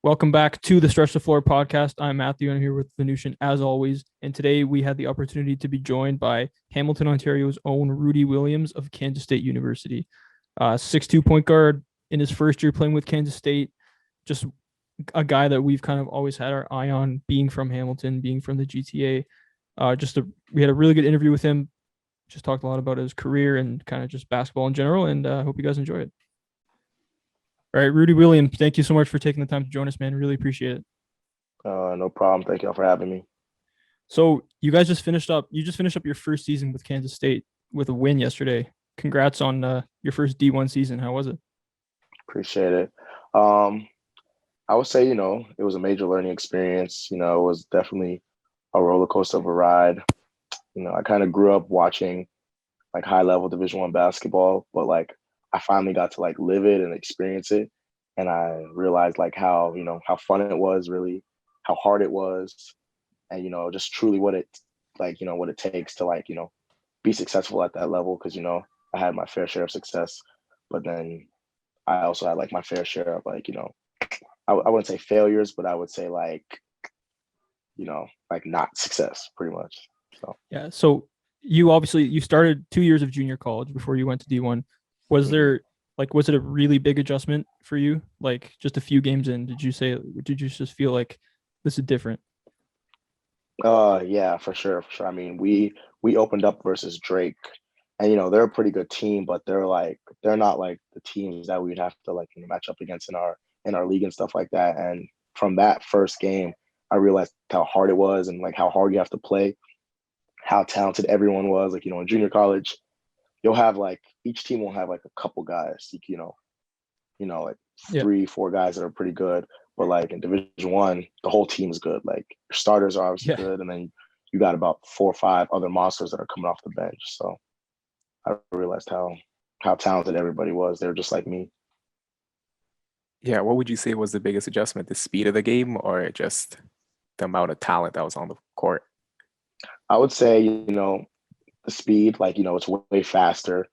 Welcome back to the Stretch the Floor podcast. I'm Matthew. I'm here with Venushan as always. And today we had the opportunity to be joined by Hamilton, Ontario's own Rudi Williams of Kansas State University. 6'2" point guard in his first year playing with Kansas State. Just a guy that we've kind of always had our eye on, being from Hamilton, being from the GTA. We had a really good interview with him. Just talked a lot about his career and kind of just basketball in general. And I hope you guys enjoy it. All right, Rudi Williams, thank you so much for taking the time to join us, man. Really appreciate it. No problem. Thank y'all for having me. So you guys just finished up. You just finished up your first season with Kansas State with a win yesterday. Congrats on your first D1 season. How was it? Appreciate it. I would say, it was a major learning experience. It was definitely a roller coaster of a ride. I kind of grew up watching like high level Division I basketball, but like I finally got to like live it and experience it. And I realized like how fun it was, really, how hard it was, and, just truly what it takes to like, be successful at that level. Cause, I had my fair share of success, but then I also had like my fair share of like, I wouldn't say failures, but I would say like, like not success pretty much. So, yeah. So you started 2 years of junior college before you went to D1. Was it a really big adjustment for you? Like just a few games in, did you just feel like this is different? Yeah, for sure. I mean, we opened up versus Drake, and they're a pretty good team, but they're not like the teams that we'd have to like match up against in our league and stuff like that. And from that first game, I realized how hard it was and like how hard you have to play, how talented everyone was. Like, in junior college, you'll have like each team will have like a couple guys, like Yeah. 3, 4 guys that are pretty good. But like in Division I, the whole team is good. Like your starters are obviously Yeah. good, and then you got about 4 or 5 other monsters that are coming off the bench. So I realized how talented everybody was. They were just like me. Yeah, what would you say was the biggest adjustment? The speed of the game or just the amount of talent that was on the court? I would say, the speed, like, it's way faster.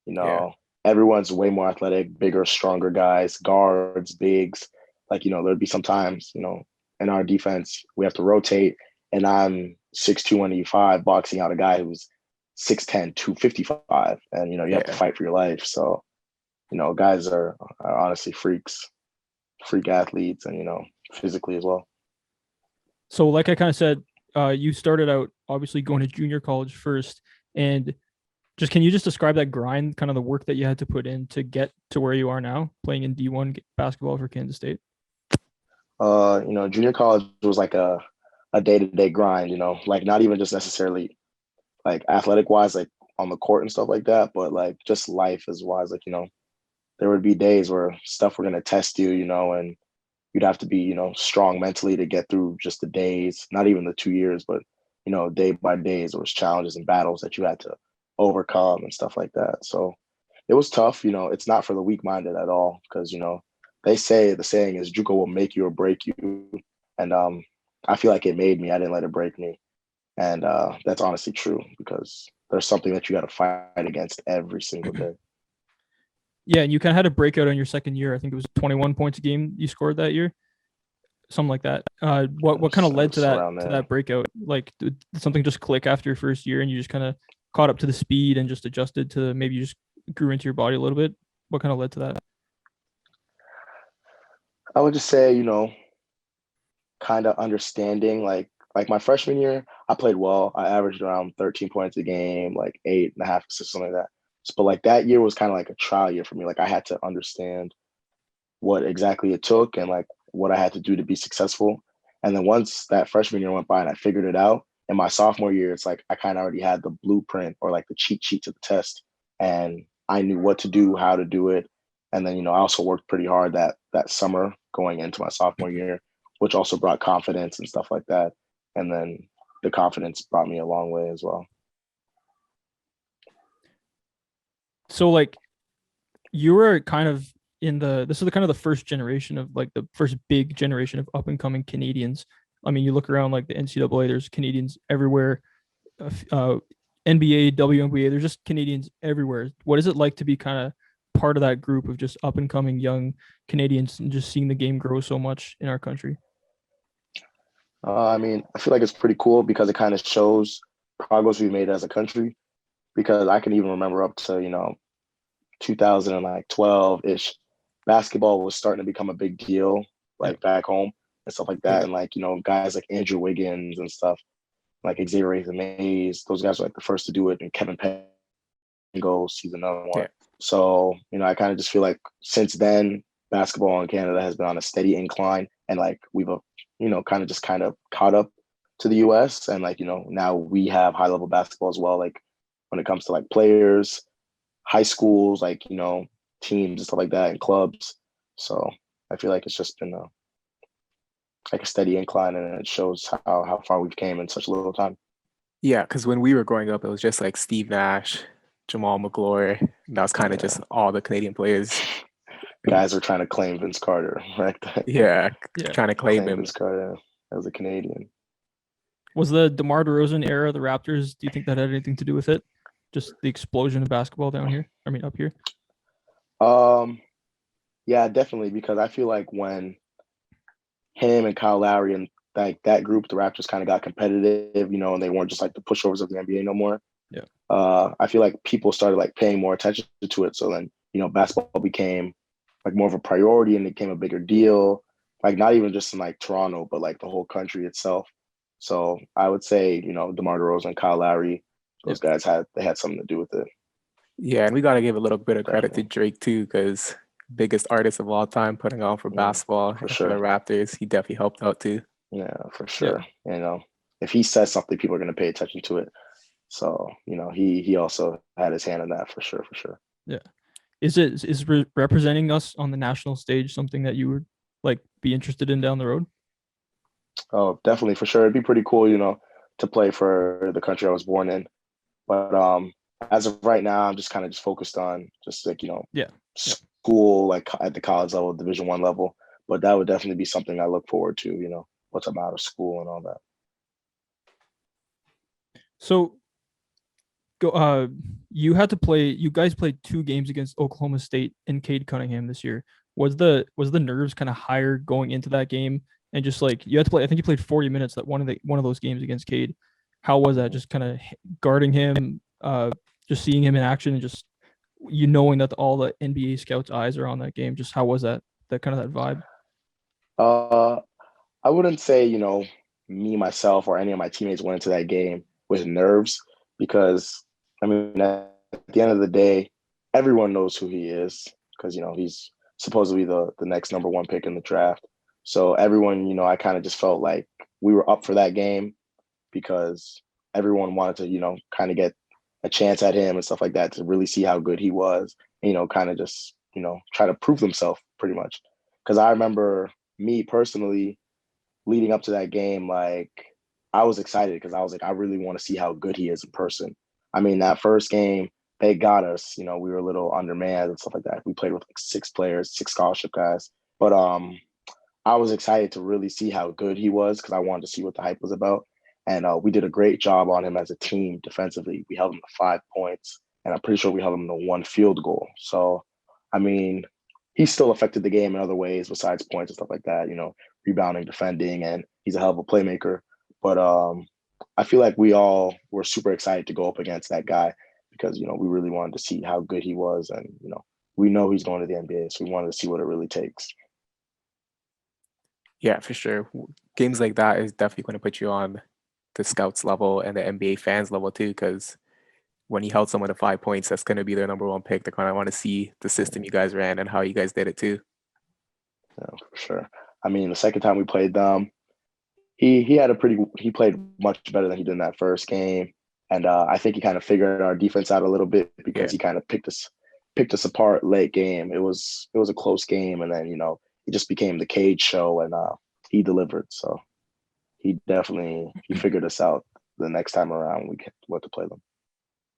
Yeah. Everyone's way more athletic, bigger, stronger guys, guards, bigs. Like, there'd be sometimes, in our defense, we have to rotate, and I'm 6'2", 185, boxing out a guy who's 6'10", 255, and, you have to Yeah. fight for your life. So, guys are honestly freak athletes, and, physically as well. So like I kind of said, you started out obviously going to junior college first, and can you just describe that grind, kind of the work that you had to put in to get to where you are now, playing in D1 basketball for Kansas State? Junior college was like a day-to-day grind, like not even just necessarily like athletic wise, like on the court and stuff like that, but like just life as wise. Like, there would be days where stuff were going to test you, and you'd have to be, strong mentally to get through just the days, not even the 2 years, but, day by days, there was challenges and battles that you had to overcome and stuff like that. So it was tough. It's not for the weak minded at all, because, they say the saying is JUCO will make you or break you. And I feel like it made me. I didn't let it break me. And that's honestly true, because there's something that you got to fight against every single day. Yeah, and you kind of had a breakout on your second year. I think it was 21 points a game you scored that year, something like that. What kind of led to that breakout? Like, did something just click after your first year, and you just kind of caught up to the speed and just adjusted to, maybe you just grew into your body a little bit? What kind of led to that? I would just say, kind of understanding like my freshman year, I played well. I averaged around 13 points a game, like 8.5 assists, something like that. But like that year was kind of like a trial year for me. Like I had to understand what exactly it took and like what I had to do to be successful. And then once that freshman year went by and I figured it out, in my sophomore year, it's like I kind of already had the blueprint or like the cheat sheet to the test, and I knew what to do, how to do it. And then, I also worked pretty hard that summer going into my sophomore year, which also brought confidence and stuff like that. And then the confidence brought me a long way as well. So like you were kind of this is the kind of the first generation of like the first big generation of up and coming Canadians. I mean, you look around like the NCAA, there's Canadians everywhere. NBA, WNBA, there's just Canadians everywhere. What is it like to be kind of part of that group of just up and coming young Canadians and just seeing the game grow so much in our country? I mean, I feel like it's pretty cool because it kind of shows progress we've made as a country. Because I can even remember up to 2012 ish, basketball was starting to become a big deal, like back home and stuff like that, and like guys like Andrew Wiggins and stuff, like Xavier Mays, those guys were like the first to do it, and Kevin Pangos, he's another one. Yeah. So I kind of just feel like since then, basketball in Canada has been on a steady incline, and like we've kind of caught up to the U.S. and like now we have high level basketball as well, like when it comes to like players, high schools, like teams and stuff like that, and clubs. So I feel like it's just been like a steady incline, and it shows how far we've came in such a little time. Yeah, because when we were growing up, it was just like Steve Nash, Jamal McGlory. And that was kind of just all the Canadian players. Guys are trying to claim Vince Carter, right? Trying to claim him. Vince Carter as a Canadian. Was the DeMar DeRozan era of the Raptors, do you think that had anything to do with it? Just the explosion of basketball down here? I mean, up here? Yeah, definitely, because I feel like when him and Kyle Lowry and like that group, the Raptors kind of got competitive, and they weren't just like the pushovers of the NBA no more. Yeah. I feel like people started like paying more attention to it. So then, basketball became like more of a priority and it became a bigger deal. Like not even just in like Toronto, but like the whole country itself. So I would say, DeMar DeRozan and Kyle Lowry, those guys had something to do with it. Yeah, and we got to give a little bit of credit to Drake too, because biggest artist of all time putting on for basketball for the Raptors. He definitely helped out too. Yeah, for sure. Yeah. If he says something, people are going to pay attention to it. So, he also had his hand in that for sure. Yeah. Is representing us on the national stage something that you would like be interested in down the road? Oh, definitely, for sure. It'd be pretty cool, to play for the country I was born in. But as of right now, I'm just kind of focused on just like, school, like at the college level, Division I level. But that would definitely be something I look forward to, once I'm out of school and all that. So you guys played 2 games against Oklahoma State and Cade Cunningham this year. Was the nerves kind of higher going into that game? And just like you had to play, I think you played 40 minutes that one of those games against Cade. How was that? Just kind of guarding him, just seeing him in action, and just knowing that all the NBA scouts' eyes are on that game. Just how was that kind of that vibe? I wouldn't say me myself or any of my teammates went into that game with nerves, because I mean at the end of the day, everyone knows who he is because he's supposedly the next number 1 pick in the draft. So everyone, I kind of just felt like we were up for that game because everyone wanted to, kind of get a chance at him and stuff like that to really see how good he was, and, kind of just, try to prove himself pretty much. Because I remember me personally leading up to that game, like I was excited because I was like, I really want to see how good he is in person. I mean, that first game, they got us, we were a little undermanned and stuff like that. We played with like 6 players, 6 scholarship guys. But I was excited to really see how good he was because I wanted to see what the hype was about. And we did a great job on him as a team defensively. We held him to 5 points, and I'm pretty sure we held him to 1 field goal. So, I mean, he still affected the game in other ways besides points and stuff like that, rebounding, defending, and he's a hell of a playmaker. But I feel like we all were super excited to go up against that guy because, we really wanted to see how good he was. And, we know he's going to the NBA, so we wanted to see what it really takes. Yeah, for sure. Games like that is definitely going to put you on the scouts level and the NBA fans level too, because when you held someone to 5 points, that's going to be their number 1 pick. They kind of want to see the system you guys ran and how you guys did it too. Yeah, for sure. I mean, the second time we played them, he played much better than he did in that first game, and I think he kind of figured our defense out a little bit because he kind of picked us apart late game. It was a close game, and then it just became the Cade show, and he delivered. So he figured us out the next time around we what to play them.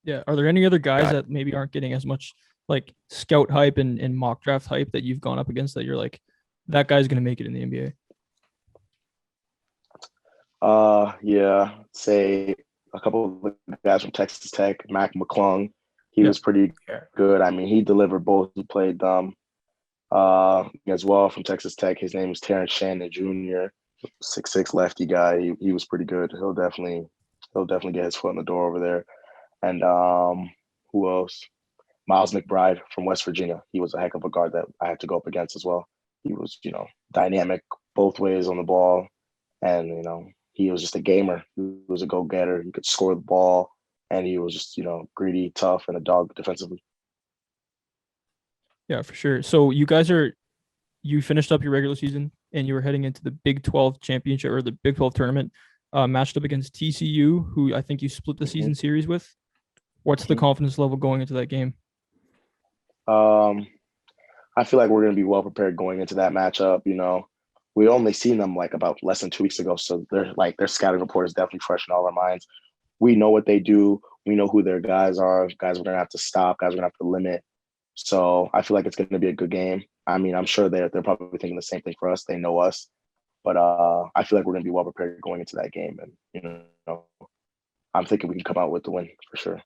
Yeah. Are there any other guys that maybe aren't getting as much like scout hype and mock draft hype that you've gone up against that you're like, that guy's going to make it in the NBA? Yeah. Say a couple of guys from Texas Tech, Mac McClung. He Yeah. was pretty Yeah. good. I mean, he delivered both. He played as well from Texas Tech. His name is Terrence Shannon Jr., 6'6" lefty guy. He was pretty good. He'll definitely get his foot in the door over there. And who else? Miles McBride from West Virginia. He was a heck of a guard that I had to go up against as well. He was, dynamic both ways on the ball. And, he was just a gamer. He was a go-getter. He could score the ball. And he was just, greedy, tough, and a dog defensively. Yeah, for sure. So you finished up your regular season and you were heading into the Big 12 championship or the Big 12 tournament, matched up against TCU, who I think you split the season series with. What's the confidence level going into that game? I feel like we're going to be well prepared going into that matchup. We only seen them like about less than 2 weeks ago, so their scouting report is definitely fresh in all our minds. We know what they do. We know who their guys are. Guys we're going to have to stop. Guys we're going to have to limit. So I feel like it's going to be a good game. I mean, I'm sure they're probably thinking the same thing for us. They know us, but I feel like we're going to be well prepared going into that game, and I'm thinking we can come out with the win for sure.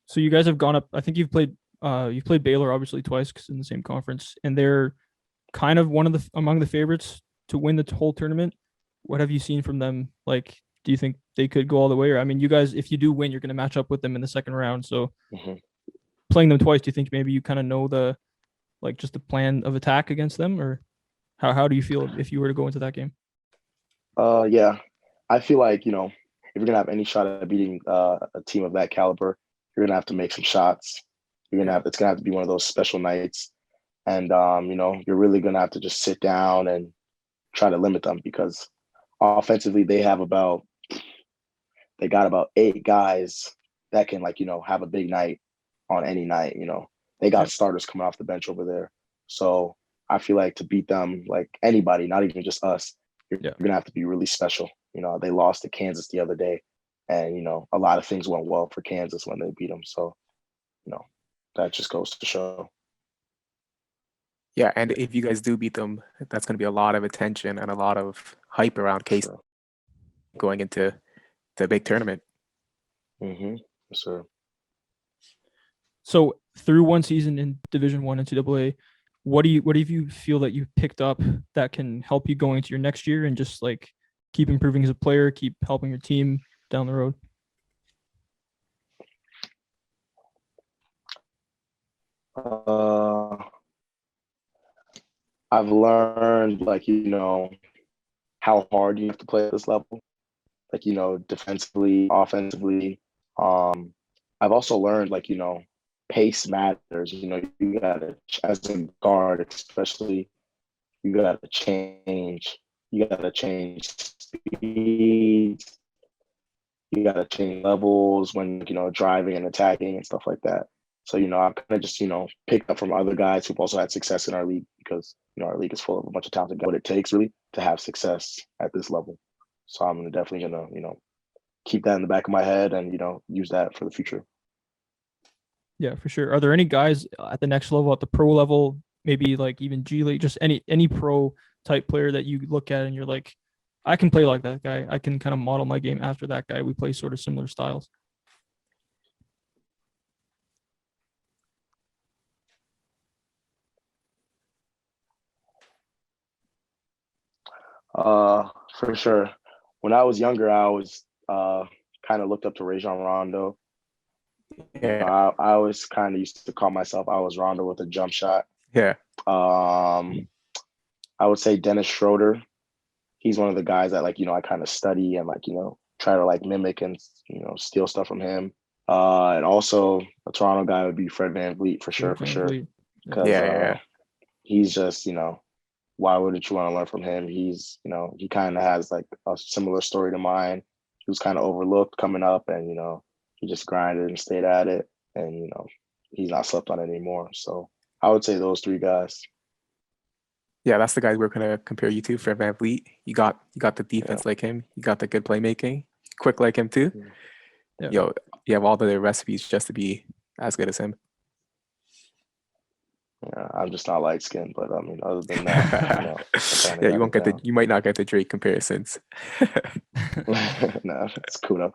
So you guys have gone up. I think you've played Baylor obviously twice because in the same conference, and they're kind of among the favorites to win the whole tournament. What have you seen from them? Like, do you think they could go all the way? Or I mean, you guys, if you do win, you're going to match up with them in the second round. So playing them twice, do you think maybe you kind of know just the plan of attack against them, or how do you feel if you were to go into that game? Yeah, I feel like if you're gonna have any shot at beating a team of that caliber, you're gonna have to make some shots. It's gonna have to be one of those special nights, and you're really gonna have to just sit down and try to limit them because offensively they got about 8 guys that can have a big night on any night. They got starters coming off the bench over there, so I feel like to beat them, like anybody, not even just us, you're gonna have to be really special. They lost to Kansas the other day, and a lot of things went well for Kansas when they beat them. So, that just goes to show. Yeah, and if you guys do beat them, that's going to be a lot of attention and a lot of hype around Case going into the big tournament. Yes, sir. So through one season in Division I NCAA, what do you feel that you've picked up that can help you going into your next year and just like keep improving as a player, keep helping your team down the road? I've learned how hard you have to play at this level, defensively, offensively. I've also learned pace matters. You gotta, as a guard especially, you gotta change. You gotta change speed. You gotta change levels when driving and attacking and stuff like that. So I kind of just picked up from other guys who've also had success in our league because our league is full of a bunch of talented guys. What it takes really to have success at this level. So I'm definitely gonna keep that in the back of my head and use that for the future. Yeah, for sure. Are there any guys at the next level, at the pro level, maybe like even G League, just any pro type player that you look at and you're like, I can play like that guy. I can kind of model my game after that guy. We play sort of similar styles. For sure. When I was younger, I was kind of looked up to Rajon Rondo. Yeah. I always kind of used to call myself I was Rondo with a jump shot. Yeah. I would say Dennis Schroeder. He's one of the guys that I kind of study and try to mimic and steal stuff from him. And also a Toronto guy would be Fred VanVleet for sure. Because he's just why wouldn't you want to learn from him? He's he kind of has a similar story to mine. He was kind of overlooked coming up, and he just grinded and stayed at it, and he's not slept on anymore. So I would say those 3 guys. Yeah, that's the guys we're gonna compare you to, Fred VanVleet. You got the defense like him. You got the good playmaking, quick like him too. Yeah. You have all the recipes just to be as good as him. Yeah, I'm just not light skinned, but I mean, other than that, yeah, you might not get the Drake comparisons. No, it's cool though.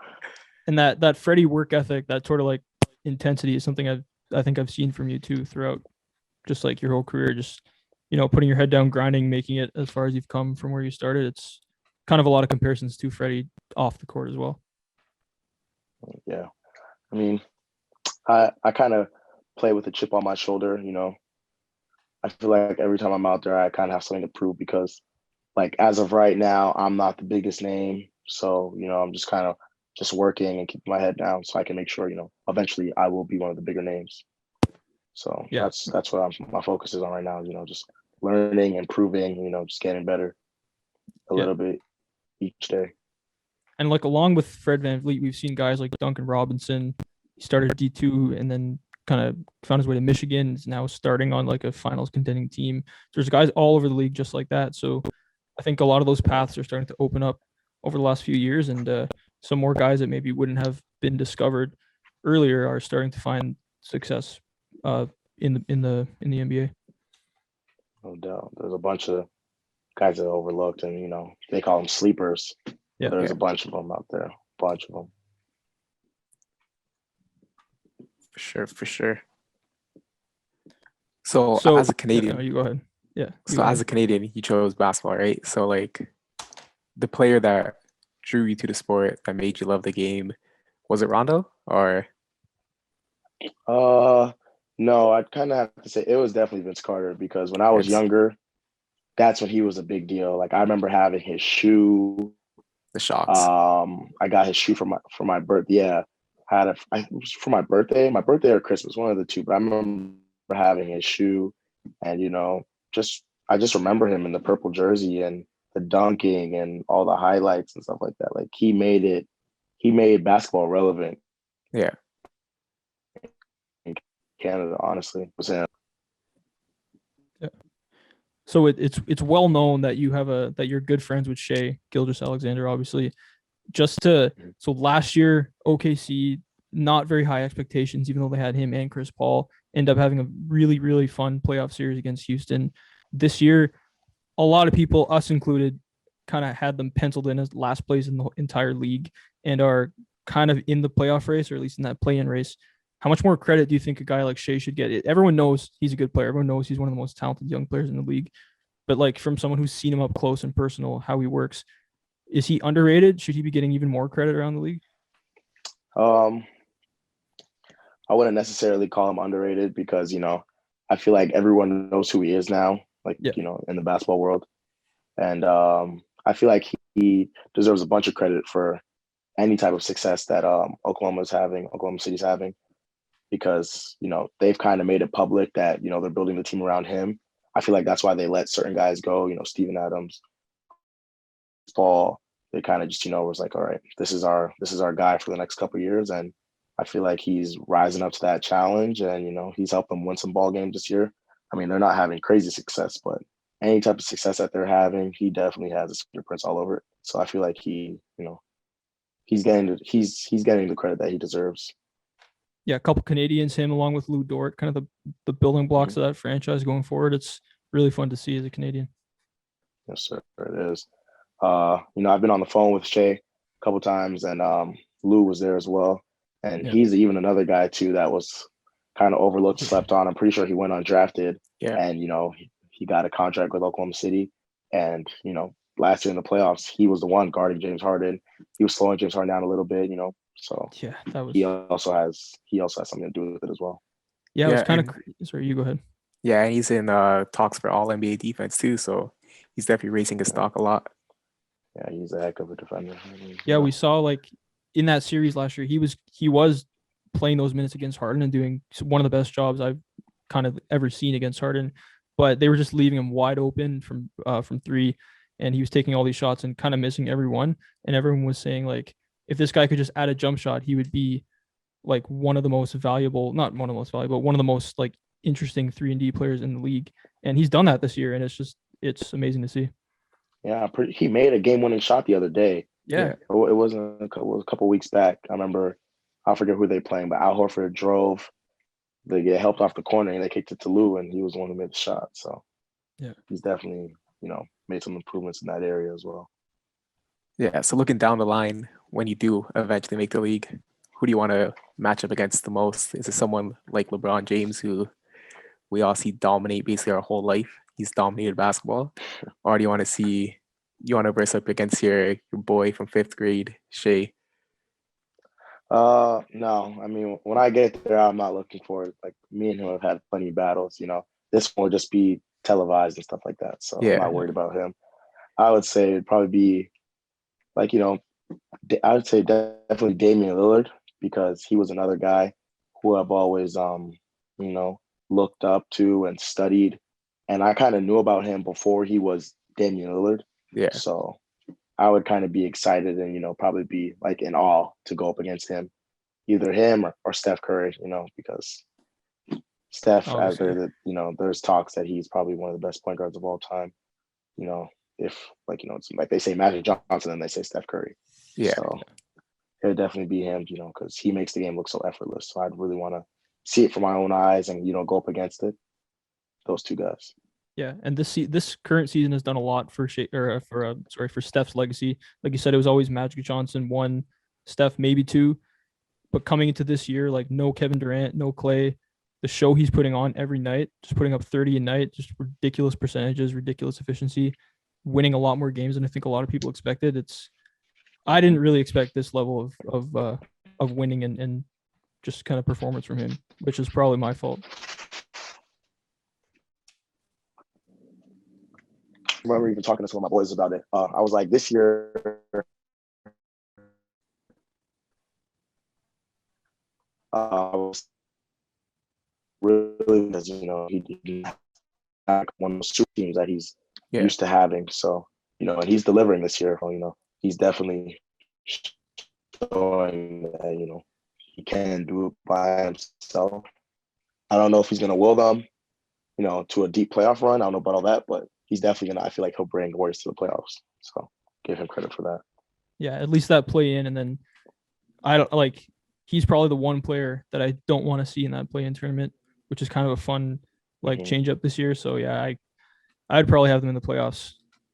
And that Freddie work ethic, that sort of like intensity is something I think I've seen from you too throughout just like your whole career, just putting your head down, grinding, making it as far as you've come from where you started. It's kind of a lot of comparisons to Freddie off the court as well. Yeah. I mean, I kind of play with a chip on my shoulder, I feel like every time I'm out there, I kind of have something to prove because, like, as of right now, I'm not the biggest name. So, I'm just kind of just working and keeping my head down so I can make sure, eventually I will be one of the bigger names. So Yeah. that's what my focus is on right now, just learning, improving, just getting better a little bit each day. And like along with Fred VanVleet, we've seen guys like Duncan Robinson. He started D2 and then kind of found his way to Michigan. Is now starting on like a finals contending team. There's guys all over the league just like that. So I think a lot of those paths are starting to open up over the last few years, and some more guys that maybe wouldn't have been discovered earlier are starting to find success in the NBA. No doubt. There's a bunch of guys that are overlooked, and they call them sleepers. Yeah, there's a bunch of them out there. Bunch of them. For sure. So as a Canadian, you go ahead. Yeah. As a Canadian, you chose basketball, right? So like, the player that drew you to the sport, that made you love the game, was it Rondo or? No, I'd kind of have to say it was definitely Vince Carter because when I was younger, that's when he was a big deal. Like I remember having his shoe. The Shocks. I got his shoe for my birthday. Yeah, it was for my birthday or Christmas, one of the two. But I remember having his shoe, and I just remember him in the purple jersey and the dunking and all the highlights and stuff like that. Like he made basketball relevant. Yeah. In Canada, honestly, was him. Yeah. So it's well known that that you're good friends with Shai Gilgeous-Alexander, obviously. So last year, OKC, not very high expectations, even though they had him and Chris Paul, end up having a really, really fun playoff series against Houston. This year, a lot of people, us included, kind of had them penciled in as last place in the entire league and are kind of in the playoff race, or at least in that play-in race. How much more credit do you think a guy like Shai should get? Everyone knows he's a good player. Everyone knows he's one of the most talented young players in the league. But like from someone who's seen him up close and personal, how he works, is he underrated? Should he be getting even more credit around the league? I wouldn't necessarily call him underrated because, I feel like everyone knows who he is now, like, in the basketball world. And I feel like he deserves a bunch of credit for any type of success that Oklahoma City's having, because, they've kind of made it public that, they're building the team around him. I feel like that's why they let certain guys go, Steven Adams, Paul. They kind of just, was like, all right, this is our guy for the next couple of years. And I feel like he's rising up to that challenge, and, he's helped them win some ball games this year. I mean, they're not having crazy success, but any type of success that they're having, he definitely has his fingerprints all over it. So I feel like he's getting the credit that he deserves. Yeah, a couple Canadians, him along with Lou Dort, kind of the building blocks of that franchise going forward. It's really fun to see as a Canadian. Yes, sir, it is. I've been on the phone with Shai a couple times, and Lou was there as well. And he's even another guy too that was kind of overlooked, slept on. I'm pretty sure he went undrafted. Yeah. And he got a contract with Oklahoma City. And last year in the playoffs, he was the one guarding James Harden. He was slowing James Harden down a little bit, So yeah, that was. He also has something to do with it as well. Yeah, it was kind of. Sorry, you go ahead. Yeah, and he's in talks for All NBA defense too, so he's definitely raising his stock a lot. Yeah, he's a heck of a defender. Yeah, we saw like in that series last year, he was playing those minutes against Harden and doing one of the best jobs I've kind of ever seen against Harden. But they were just leaving him wide open from three, and he was taking all these shots and kind of missing every one. And everyone was saying like, if this guy could just add a jump shot, he would be like one of the most valuable, not one of the most valuable, but one of the most like interesting 3-and-D players in the league. And he's done that this year, and it's amazing to see. Yeah, he made a game-winning shot the other day. Yeah. It was a couple weeks back. I remember, I forget who they playing, but Al Horford drove. They get helped off the corner, and they kicked it to Lou, and he was the one who made the shot. So yeah, he's definitely, made some improvements in that area as well. Yeah. So looking down the line, when you do eventually make the league, who do you want to match up against the most? Is it someone like LeBron James, who we all see dominate basically our whole life? He's dominated basketball. Or do you want to verse up against your boy from 5th grade, Shea? No. I mean, when I get there, I'm not looking for it. Like, me and him have had plenty of battles. This one will just be televised and stuff like that. So I'm not worried about him. I would say it'd probably be like, I would say definitely Damian Lillard, because he was another guy who I've always, looked up to and studied. And I kind of knew about him before he was Damian Lillard. Yeah. So I would kind of be excited and, probably be like in awe to go up against him, either him or Steph Curry, because Steph, as there's talks that he's probably one of the best point guards of all time. If it's like they say Magic Johnson and they say Steph Curry. Yeah. So it would definitely be him, because he makes the game look so effortless. So I'd really want to see it from my own eyes and, go up against it. Those two guys. Yeah, and this current season has done a lot for Steph's legacy. Like you said, it was always Magic Johnson, 1, Steph maybe 2, but coming into this year, like no Kevin Durant, no Clay, the show he's putting on every night, just putting up 30 a night, just ridiculous percentages, ridiculous efficiency, winning a lot more games than I think a lot of people expected. I didn't really expect this level of winning and just kind of performance from him, which is probably my fault. I remember even talking to some of my boys about it. I was like, this year, I was really, because he didn't have one of those super teams that he's used to having. So and he's delivering this year. He's definitely showing that he can do it by himself. I don't know if he's gonna will them, to a deep playoff run. I don't know about all that, but he's definitely gonna. I feel like he'll bring Warriors to the playoffs. So give him credit for that. Yeah, at least that play in, and then he's probably the one player that I don't want to see in that play-in tournament, which is kind of a fun change up this year. So yeah, I'd probably have them in the playoffs,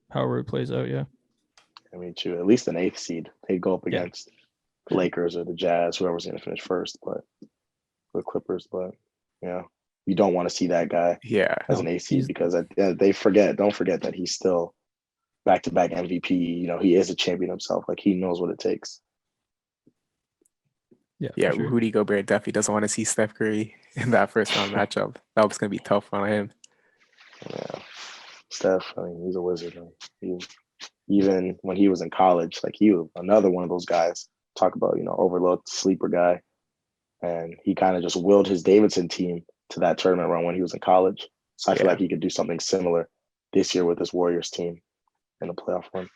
however it plays out. Yeah. I mean, too, at least an 8th seed. They'd go up against the Lakers or the Jazz, whoever's going to finish first, but the Clippers. But yeah, you don't want to see that guy as an 8th seed, because don't forget that he's still back-to-back MVP. He is a champion himself. Like, he knows what it takes. Yeah, sure. Rudy Gobert definitely doesn't want to see Steph Curry in that first round matchup. That was going to be tough on him. Yeah, Steph, I mean, he's a wizard. Even when he was in college, like, he was another one of those guys. Talk about, overlooked sleeper guy. And he kind of just willed his Davidson team to that tournament run when he was in college. So I feel like he could do something similar this year with his Warriors team in the playoff run.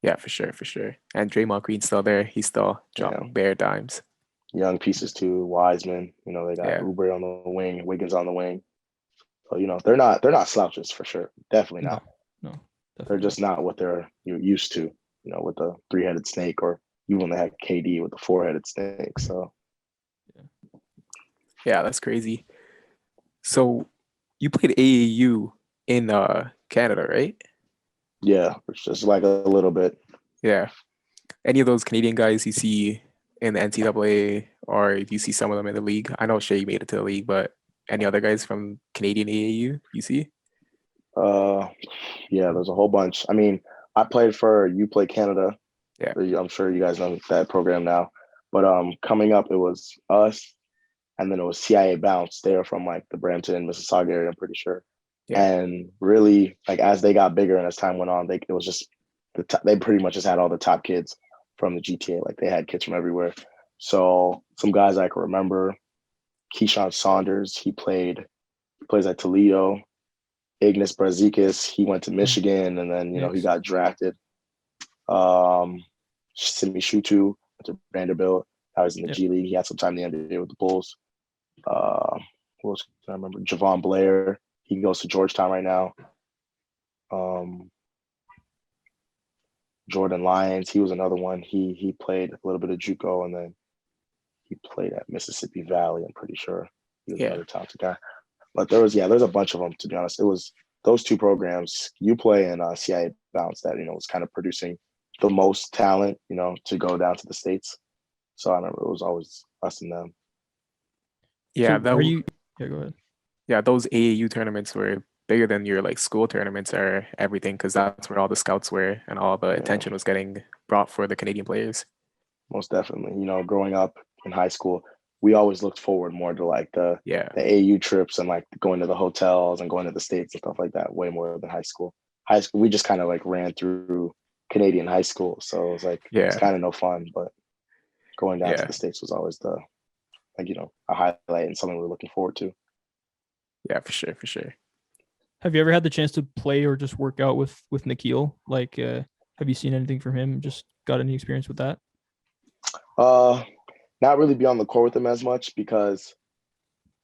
Yeah, for sure. And Draymond Green's still there. He's still dropping bare dimes. Young pieces too, Wiseman. They got Oubre on the wing, Wiggins on the wing. So they're not slouches for sure. Definitely not. No, definitely. They're just not what they're used to. With the 3-headed snake, or even when they had KD with the 4-headed snake. So yeah, that's crazy. So you played AAU in Canada, right? Yeah, it's just like a little bit. Yeah. Any of those Canadian guys you see in the NCAA, or if you see some of them in the league? I know Shea made it to the league, but any other guys from Canadian AAU you see? Yeah, there's a whole bunch. I mean, I played for UPlay Canada. Yeah. I'm sure you guys know that program now. But coming up, it was us, and then it was CIA Bounce. They were from like the Brampton, Mississauga area, I'm pretty sure. Yeah. And really, like, as they got bigger and as time went on, it was just they pretty much just had all the top kids from the GTA. Like, they had kids from everywhere. So some guys I can remember: Keyshawn Saunders, he plays at Toledo. Ignas Brazikis, he went to Michigan, and then he got drafted. Simi Shutu to Vanderbilt. I was in the G League. He had some time in the NBA with the Bulls. Who else can I remember? Javon Blair. He goes to Georgetown right now. Jordan Lyons, he was another one. He played a little bit of JUCO, and then he played at Mississippi Valley, I'm pretty sure. He was another talented guy. But there's a bunch of them, to be honest. It was those two programs, UPlay and CIA Bounce, that was kind of producing the most talent, to go down to the States. So I remember it was always us and them. Yeah, So yeah, go ahead. yeah, those AAU tournaments were bigger than your like school tournaments or everything because that's where all the scouts were and all the attention was getting brought for the Canadian players. Most definitely. Growing up in high school, we always looked forward more to like the AAU trips and like going to the hotels and going to the States and stuff like that way more than high school. High school, we just kind of like ran through Canadian high school. So it was like, it's kind of no fun, but going down to the States was always a highlight and something we're looking forward to. Yeah, for sure. Have you ever had the chance to play or just work out with Nikhil? Like, have you seen anything from him? Just got any experience with that? Not really be on the court with him as much because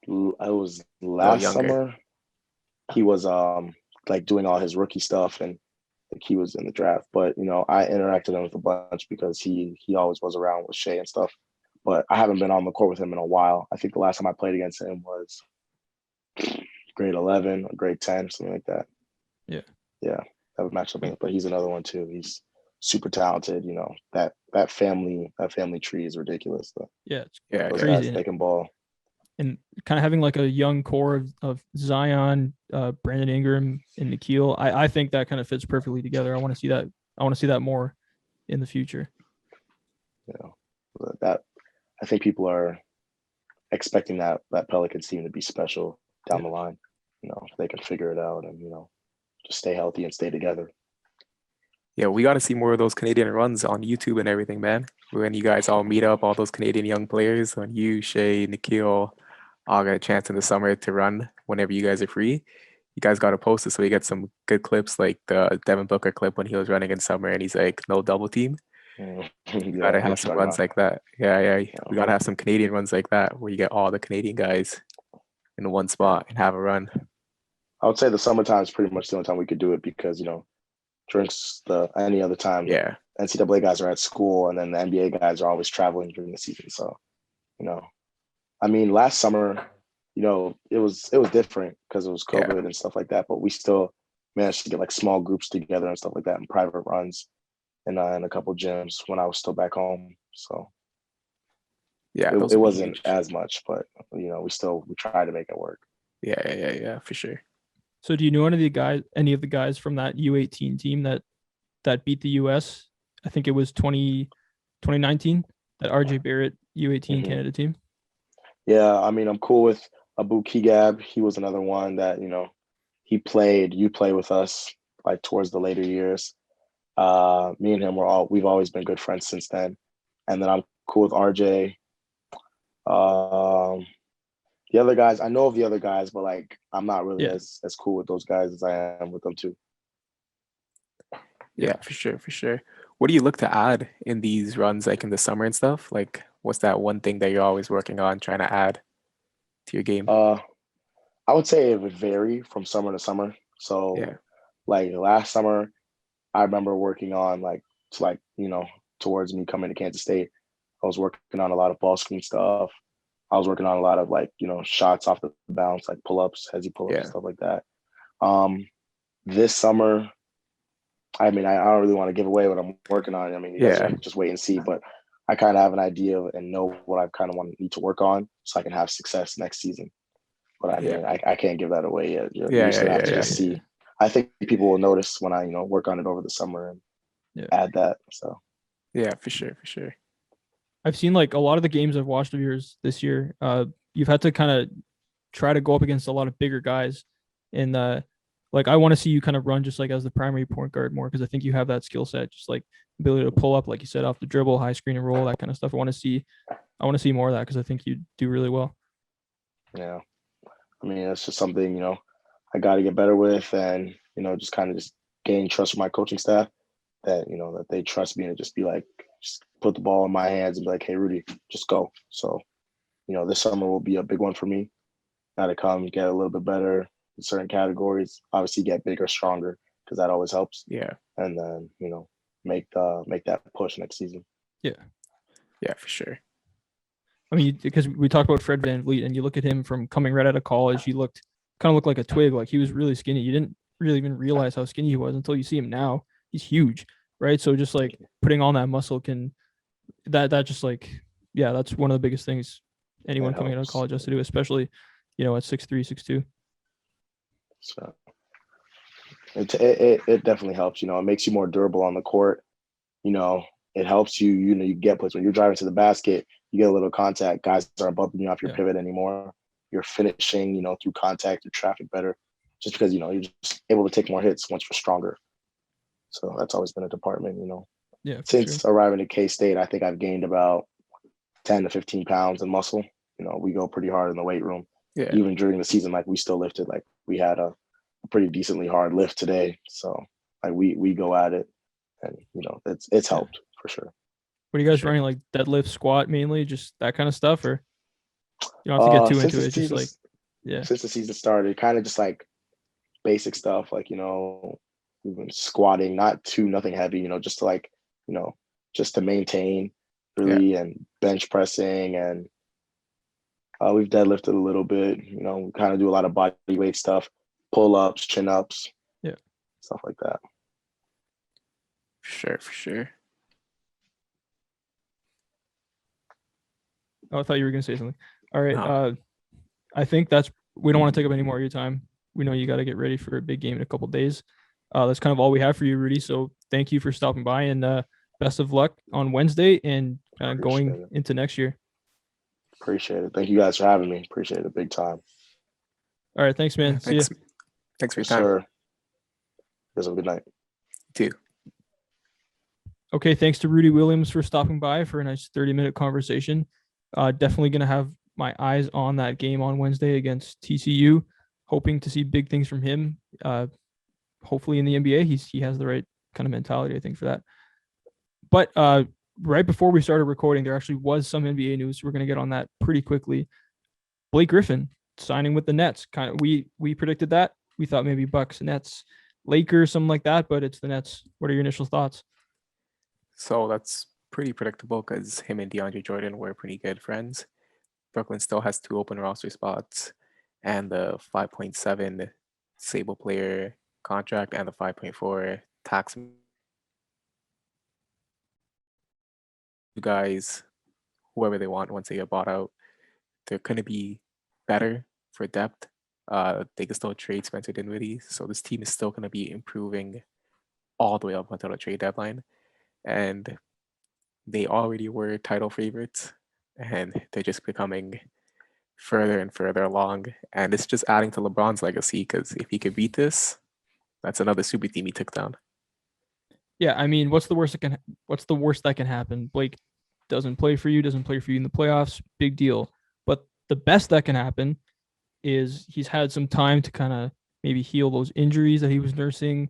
I was last summer. He was like doing all his rookie stuff and like he was in the draft. But I interacted with him with a bunch because he always was around with Shea and stuff. But I haven't been on the court with him in a while. I think the last time I played against him was grade 11 or grade 10, something like that. Yeah. Have a matchup with him. But he's another one too. He's super talented. That family tree is ridiculous. It's those crazy. Guys, they can ball. And kind of having like a young core of Zion, Brandon Ingram, and Nikhil, I think that kind of fits perfectly together. I want to see that. I want to see that more in the future. That I think people are expecting that Pelicans team to be special down the line. If they can figure it out and just stay healthy and stay together. Yeah, we got to see more of those Canadian runs on YouTube and everything, man. When you guys all meet up, all those Canadian young players, when you, Shea, Nikhil, all get a chance in the summer to run whenever you guys are free. You guys got to post it so we get some good clips like the Devin Booker clip when he was running in summer and he's like, no double team. We got to have some runs like that. Yeah. We got to have some Canadian runs like that where you get all the Canadian guys in one spot and have a run. I would say the summertime is pretty much the only time we could do it because, during any other time, NCAA guys are at school and then the NBA guys are always traveling during the season. So, last summer, it was different because it was COVID and stuff like that, but we still managed to get like small groups together and stuff like that and private runs in a couple gyms when I was still back home. So it wasn't as much, but we tried to make it work. Yeah, for sure. So do you know any of the guys from that U18 team that beat the US? I think it was 2019, that RJ Barrett U18 Canada team. Yeah, I'm cool with Abu Kigab. He was another one that, you play with us like towards the later years. Me and him we've always been good friends since then. And then I'm cool with RJ. The other guys, I know of the other guys, but like I'm not really as cool with those guys as I am with them too. Yeah, for sure. What do you look to add in these runs, like in the summer and stuff? Like, what's that one thing that you're always working on trying to add to your game? I would say it would vary from summer to summer. So like last summer, I remember working on towards me coming to Kansas State, I was working on a lot of ball screen stuff. I was working on a lot of shots off the bounce, like pull-ups, hezzy pull-ups, and stuff like that. This summer, I don't really want to give away what I'm working on. You guys have to just wait and see, but I kind of have an idea and know what I kind of need to work on so I can have success next season. But I can't give that away yet. You're just gonna have to just see. I think people will notice when I work on it over the summer and add that. So yeah, for sure. I've seen like a lot of the games I've watched of yours this year. You've had to kind of try to go up against a lot of bigger guys, and I want to see you kind of run just like as the primary point guard more because I think you have that skill set, just like ability to pull up, like you said, off the dribble, high screen and roll, that kind of stuff. I want to see more of that because I think you do really well. Yeah, it's just something I got to get better with, and just kind of just gain trust with my coaching staff that that they trust me to just be like. Just put the ball in my hands and be like, hey, Rudi, just go. So, this summer will be a big one for me. Now to come, get a little bit better in certain categories, obviously get bigger, stronger, because that always helps. Yeah. And then, make that push next season. Yeah. Yeah, for sure. Because we talked about Fred VanVleet and you look at him from coming right out of college, he looked like a twig. Like he was really skinny. You didn't really even realize how skinny he was until you see him now. He's huge. right? So just like putting on that muscle that just like, yeah, that's one of the biggest things anyone coming out of college has to do, especially, at 6'3", 6'2". So it definitely helps. It makes you more durable on the court. It helps you. You get plays when you're driving to the basket. You get a little contact. Guys aren't bumping you off your pivot anymore. You're finishing, through contact, through traffic better, just because you're just able to take more hits once you're stronger. So that's always been a department. Yeah. Since arriving at K-State, I think I've gained about 10 to 15 pounds in muscle. We go pretty hard in the weight room. Yeah. Even during the season, like we still lifted. Like we had a pretty decently hard lift today. So like we go at it, and it's helped for sure. What are you guys running, like deadlift, squat mainly, just that kind of stuff, or you don't have to get too into it? Just like, since the season started, kind of just like basic stuff, like we've been squatting, nothing heavy, just to like just to maintain really, and bench pressing, and we've deadlifted a little bit. We kind of do a lot of body weight stuff, pull ups, chin ups, stuff like that. For sure. Oh, I thought you were gonna say something. All right. I think we don't want to take up any more of your time. We know you got to get ready for a big game in a couple of days. That's kind of all we have for you, Rudi. So thank you for stopping by, and best of luck on Wednesday and going into next year. Appreciate it. Thank you guys for having me. Appreciate it big time. All right. Thanks, man. See ya. Thanks for your time. Sir. Have a good night. You too. Okay. Thanks to Rudi Williams for stopping by for a nice 30-minute conversation. Definitely going to have my eyes on that game on Wednesday against TCU. Hoping to see big things from him. Hopefully in the NBA, he has the right kind of mentality, I think, for that. But right before we started recording, there actually was some NBA news. We're going to get on that pretty quickly. Blake Griffin signing with the Nets. We predicted that. We thought maybe Bucks, Nets, Lakers, something like that, but it's the Nets. What are your initial thoughts? So that's pretty predictable because him and DeAndre Jordan were pretty good friends. Brooklyn still has 2 open roster spots and the 5.7 Sable player contract and the 5.4 tax. You guys, whoever they want once they get bought out, they're going to be better for depth. They can still trade Spencer Dinwiddie, so this team is still going to be improving all the way up until the trade deadline. And they already were title favorites, and they're just becoming further and further along. And it's just adding to LeBron's legacy, because if he could beat this, that's another super team he took down. Yeah, I mean, what's the worst that can happen? Blake doesn't play for you in the playoffs, big deal. But the best that can happen is he's had some time to kind of maybe heal those injuries that he was nursing.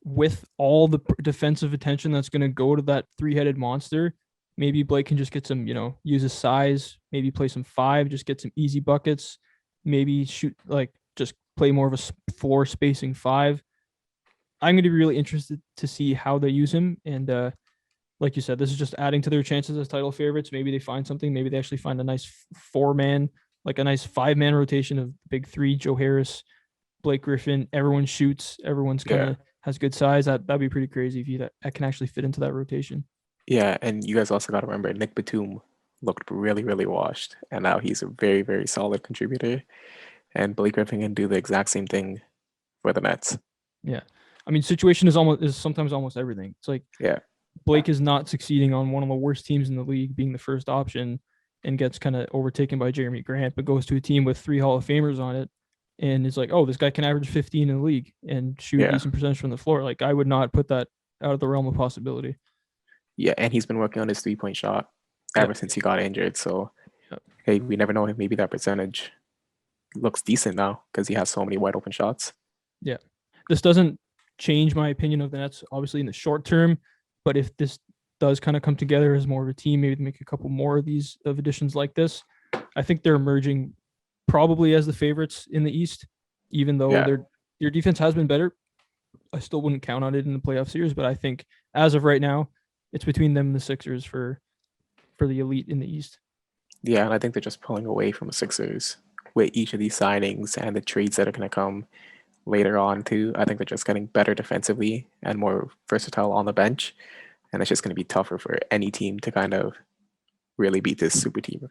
With all the defensive attention that's going to go to that 3-headed monster, maybe Blake can just get some, use his size, maybe play some 5, just get some easy buckets, maybe shoot, like just play more of a floor spacing 5. I'm going to be really interested to see how they use him. And like you said, this is just adding to their chances as title favorites. Maybe they find something. Maybe they actually find a nice 4-man, like a nice 5-man rotation of big 3, Joe Harris, Blake Griffin. Everyone shoots. Everyone's kind of has good size. That'd be pretty crazy if that can actually fit into that rotation. Yeah, and you guys also got to remember Nick Batum looked really, really washed, and now he's a very, very solid contributor. And Blake Griffin can do the exact same thing for the Nets. Yeah, I mean, situation is sometimes almost everything. It's like Blake is not succeeding on one of the worst teams in the league, being the first option, and gets kind of overtaken by Jeremy Grant, but goes to a team with 3 Hall of Famers on it. And it's like, oh, this guy can average 15 in the league and shoot a decent percentage from the floor. Like, I would not put that out of the realm of possibility. Yeah, and he's been working on his 3-point shot ever since he got injured. So, hey, we never know. Maybe that percentage looks decent now because he has so many wide open shots. Yeah. This doesn't change my opinion of the Nets, obviously, in the short term. But if this does kind of come together as more of a team, maybe make a couple more of these additions like this, I think they're emerging probably as the favorites in the East, even though their defense has been better. I still wouldn't count on it in the playoff series, but I think as of right now, it's between them and the Sixers for the elite in the East. Yeah, and I think they're just pulling away from the Sixers with each of these signings and the trades that are going to come. later on too. I think they're just getting better defensively and more versatile on the bench. And it's just going to be tougher for any team to kind of really beat this super team.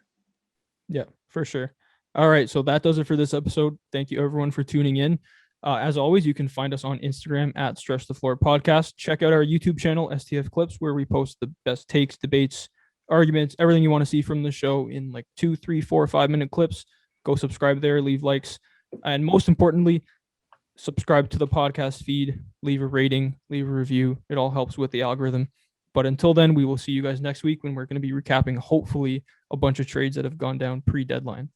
Yeah, for sure. All right, so that does it for this episode. Thank you everyone for tuning in. As always, you can find us on Instagram at Stretch the Floor Podcast. Check out our YouTube channel, STF Clips, where we post the best takes, debates, arguments, everything you want to see from the show in like 2, 3, 4, 5-minute clips. Go subscribe there, leave likes, and most importantly, subscribe to the podcast feed, leave a rating, leave a review. It all helps with the algorithm. But until then, we will see you guys next week when we're going to be recapping, hopefully, a bunch of trades that have gone down pre-deadline.